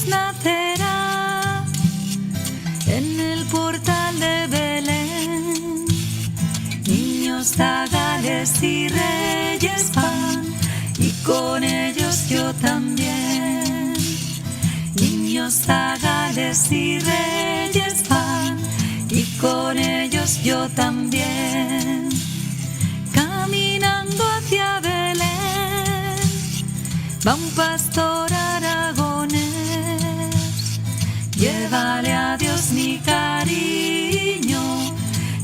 Jesús nacerá en el portal de Belén. Niños, zagales y reyes van, y con ellos yo también. Niños, zagales y reyes van, y con ellos yo también. Caminando hacia Belén va un pastor aragonés. Llévale a Dios mi cariño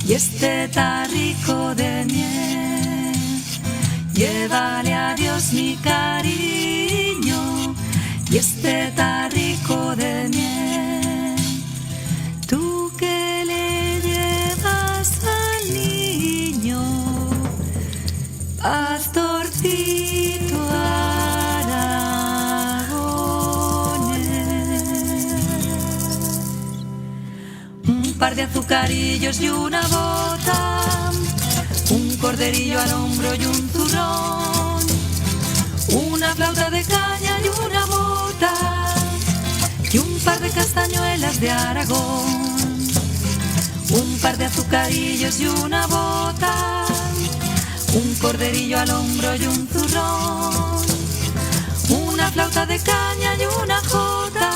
y este tarrico de miel. Llévale a Dios mi cariño y este tarrico de miel. Tú que le llevas al niño, pastorcito aragonés. Un par de azucarillos y una bota, un corderillo al hombro y un zurrón, una flauta de caña y una bota, y un par de castañuelas de Aragón. Un par de azucarillos y una bota, un corderillo al hombro y un zurrón, una flauta de caña y una jota,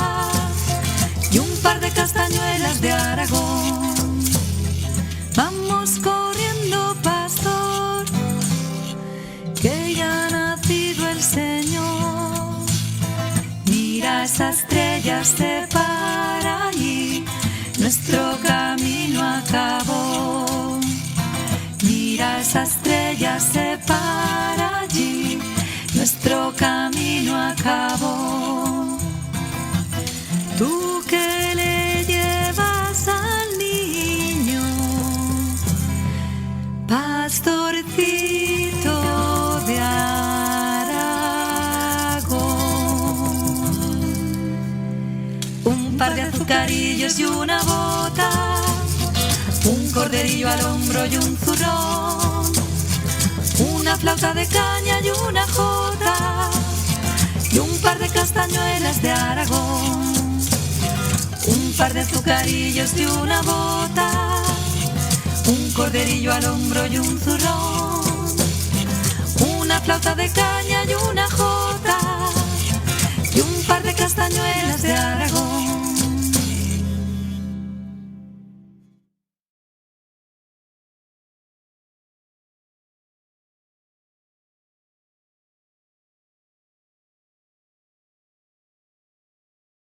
y un par de castañuelas de Aragón. Vamos corriendo, pastor, que ya ha nacido el Señor. Mira, esa estrella se para allí, nuestro camino acabó. Mira, esa estrella se para allí, nuestro camino acabó. Tú que le llevas al niño, pastorcito de Aragón. Un par de azucarillos y una bota, un corderillo al hombro y un zurrón, una flauta de caña y una jota, y un par de castañuelas de Aragón. Un par de azucarillos y una bota, un corderillo al hombro y un zurrón, una flauta de caña y una jota, y un par de castañuelas de Aragón.